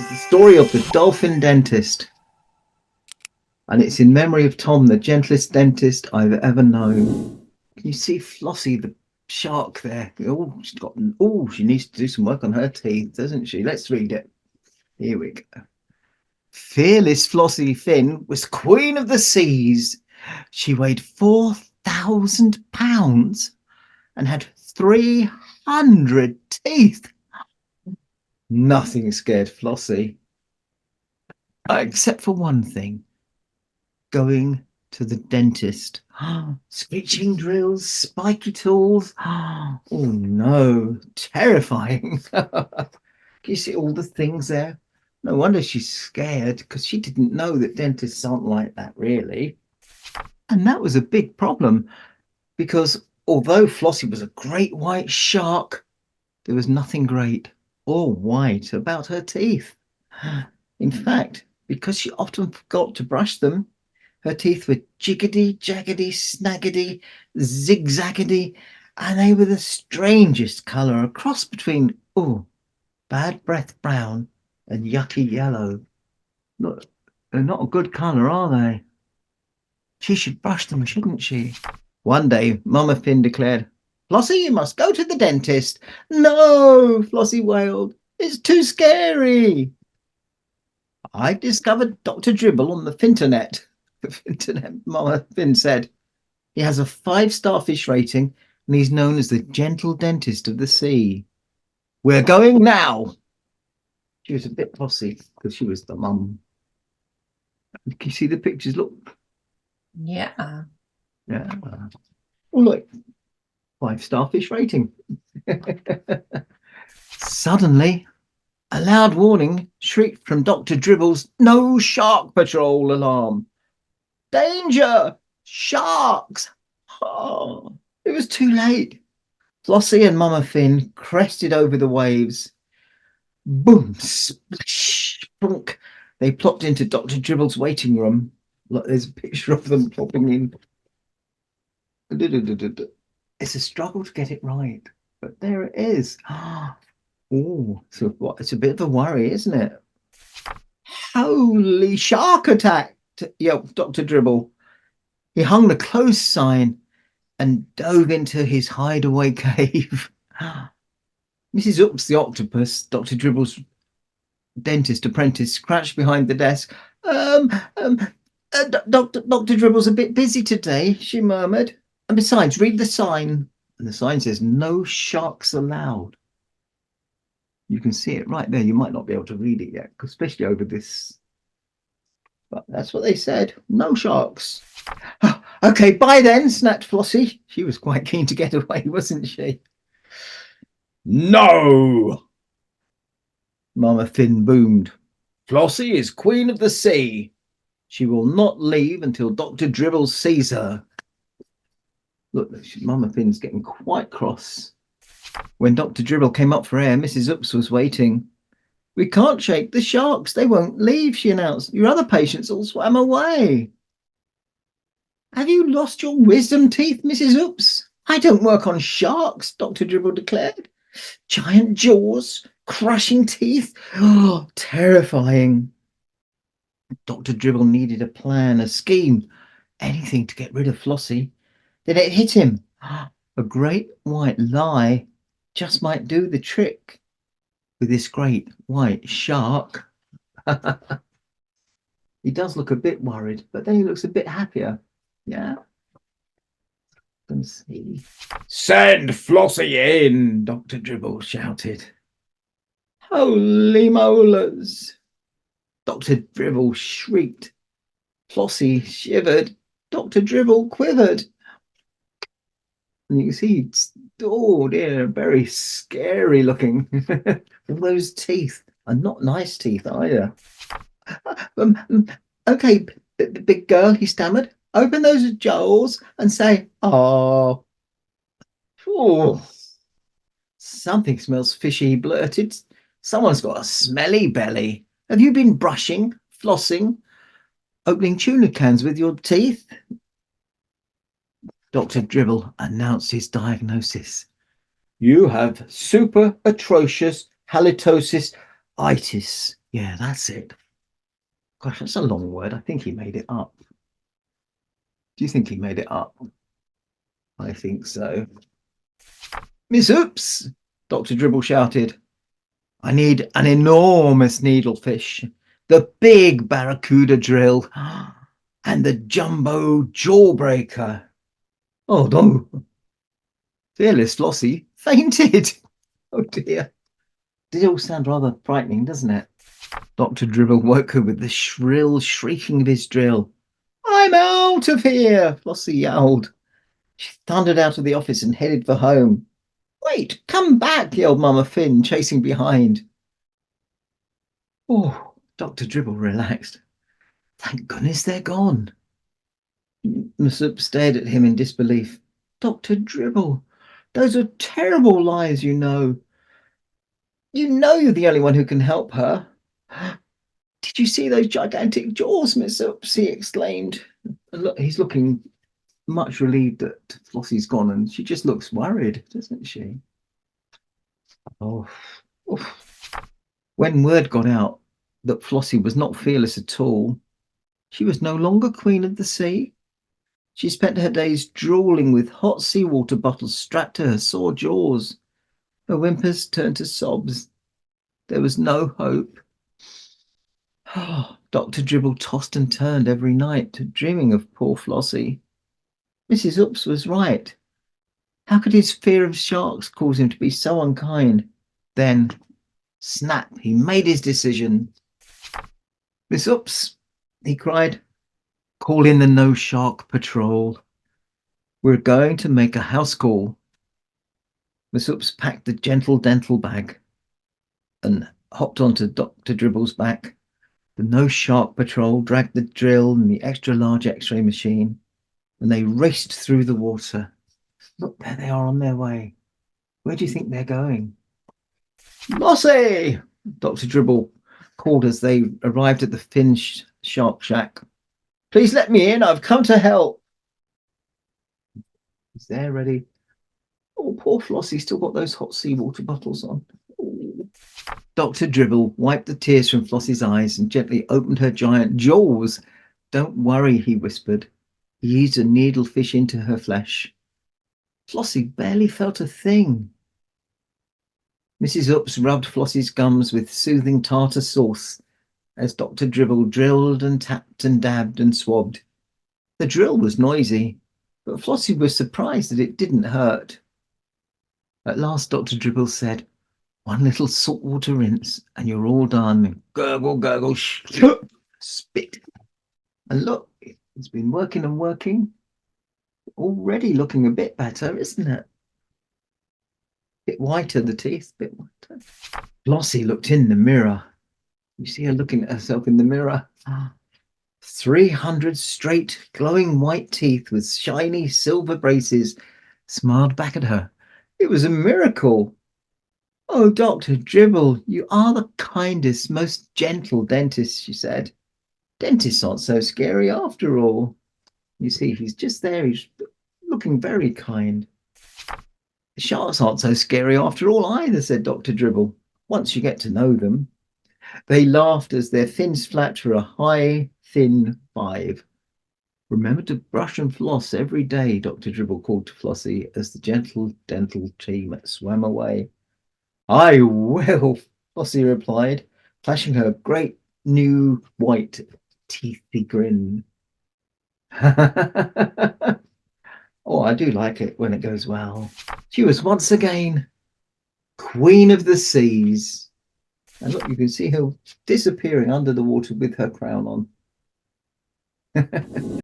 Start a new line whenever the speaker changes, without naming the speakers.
It's the story of the Dolphin dentist, and it's in memory of Tom, the gentlest dentist I've ever known. Can you see Flossie, the shark there? Oh, she needs to do some work on her teeth, doesn't she? Let's read it. Here we go. Fearless Flossie Finn was queen of the seas. She weighed 4,000 pounds and had 300 teeth. Nothing scared Flossie, except for one thing: going to the dentist. Screeching drills, spiky tools. Oh no, terrifying. Can you see all the things there? No wonder she's scared, because she didn't know that dentists aren't like that, really. And that was a big problem, because although Flossie was a great white shark, there was nothing great or white about her teeth. In fact, because she often forgot to brush them, her teeth were jiggedy, jaggedy, snaggedy, zigzaggedy, and they were the strangest colour, a cross between, bad breath brown and yucky yellow. Look, they're not a good colour, are they? She should brush them, shouldn't she? One day, Mama Finn declared, "Flossie, you must go to the dentist." "No," Flossie wailed. "It's too scary." "I discovered Dr. Dribble on the Finternet." The Finternet, Mama Finn said. "He has a 5-star fish rating, and he's known as the gentle dentist of the sea. We're going now." She was a bit fussy because she was the mum. Can you see the pictures? Look.
Yeah.
Yeah. Oh, look. 5-star fish rating. Suddenly, a loud warning shrieked from Dr. Dribble's "No Shark Patrol" alarm. "Danger! Sharks!" Oh, it was too late. Flossie and Mama Finn crested over the waves. Boom, splash, plunk. They plopped into Dr. Dribble's waiting room. Look, there's a picture of them plopping in. It's a struggle to get it right, but there it is. Oh, so it's a bit of a worry, isn't it? "Holy shark attack!" yelped Dr. Dribble. He hung the close sign and dove into his hideaway cave. Mrs. Oops, the octopus, Dr. Dribble's dentist apprentice, crouched behind the desk. Dr. Dribble's a bit busy today," she murmured. "And besides, read the sign." And the sign says, "No sharks allowed." You can see it right there. You might not be able to read it yet, especially over this. But that's what they said. No sharks. "Okay, bye then," snapped Flossie. She was quite keen to get away, wasn't she? "No!" Mama Finn boomed. "Flossie is queen of the sea. She will not leave until Dr. Dribble sees her." Look, Mama Finn's getting quite cross. When Dr. Dribble came up for air, Mrs. Oops was waiting. "We can't shake the sharks. They won't leave," she announced. "Your other patients all swam away." "Have you lost your wisdom teeth, Mrs. Oops? I don't work on sharks," Dr. Dribble declared. "Giant jaws, crushing teeth. Oh, terrifying." Dr. Dribble needed a plan, a scheme, anything to get rid of Flossie. Then it hit him. A great white lie just might do the trick with this great white shark. He does look a bit worried, but then he looks a bit happier. Yeah. Let's see. "Send Flossie in," Dr. Dribble shouted. "Holy molars!" Dr. Dribble shrieked. Flossie shivered. Dr. Dribble quivered. And you can see, oh dear, very scary looking. All those teeth are not nice teeth either. "Okay, big girl," he stammered. "Open those jaws and say, 'Oh.'" "Oh, something smells fishy," he blurted. "Someone's got a smelly belly. Have you been brushing, flossing, opening tuna cans with your teeth?" Dr. Dribble announced his diagnosis. "You have super atrocious halitosis itis," Yeah, that's it. Gosh, that's a long word. I think he made it up. Do you think he made it up? I think so. Miss Oops! Dr. Dribble shouted. I need an enormous needlefish, the big barracuda drill, and the jumbo jawbreaker. Oh no. Fearless Flossie fainted. Oh dear. It all sound rather frightening, doesn't it? Dr. Dribble woke her with the shrill shrieking of his drill. I'm out of here, Flossie yowled. She thundered out of the office and headed for home. Wait, come back, yelled Mama Finn, chasing behind. Oh, Dr. Dribble relaxed. Thank goodness they're gone. Massup stared at him in disbelief. Dr. Dribble, those are terrible lies, you know. You know you're the only one who can help her. Did you see those gigantic jaws, Miss Oops? He exclaimed. Look, he's looking much relieved that Flossie's gone, and she just looks worried, doesn't she? Oh, oof. When word got out that Flossie was not fearless at all, she was no longer queen of the sea. She spent her days drooling with hot seawater bottles strapped to her sore jaws. Her whimpers turned to sobs. There was no hope. Oh, Dr. Dribble tossed and turned every night, dreaming of poor Flossie. Mrs. Oops was right. How could his fear of sharks cause him to be so unkind? Then, snap, he made his decision. Miss Oops, he cried, call in the No Shark Patrol. We're going to make a house call. Miss Oops packed the gentle dental bag and hopped onto Dr. Dribble's back. The No Shark Patrol dragged the drill and the extra large X-ray machine, and they raced through the water. Look, there they are on their way. Where do you think they're going? Flossie! Dr. Dribble called as they arrived at the Finn Shark Shack. Please let me in. I've come to help. Is there ready? Oh, poor Flossie still got those hot seawater bottles on. Ooh. Dr. Dribble wiped the tears from Flossie's eyes and gently opened her giant jaws. Don't worry, he whispered. He eased a needlefish into her flesh. Flossie barely felt a thing. Mrs. Oops rubbed Flossie's gums with soothing tartar sauce as Dr. Dribble drilled and tapped and dabbed and swabbed. The drill was noisy, but Flossie was surprised that it didn't hurt. At last Dr. Dribble said, one little saltwater rinse and you're all done. Gurgle, gurgle, spit. And look, it's been working and working. Already looking a bit better, isn't it? Bit whiter, the teeth, bit whiter. Flossie looked in the mirror. You see her looking at herself in the mirror. 300 straight, glowing white teeth with shiny silver braces smiled back at her. It was a miracle. Oh, Dr. Dribble, you are the kindest, most gentle dentist, she said. Dentists aren't so scary after all. You see, he's just there. He's looking very kind. The sharks aren't so scary after all either, said Dr. Dribble, once you get to know them. They laughed as their fins flapped for a high, thin 5. Remember to brush and floss every day, Dr. Dribble called to Flossie as the gentle dental team swam away. I will, Flossie replied, flashing her great new white teethy grin. Oh, I do like it when it goes well. She was once again Queen of the Seas. And look, you can see her disappearing under the water with her crown on.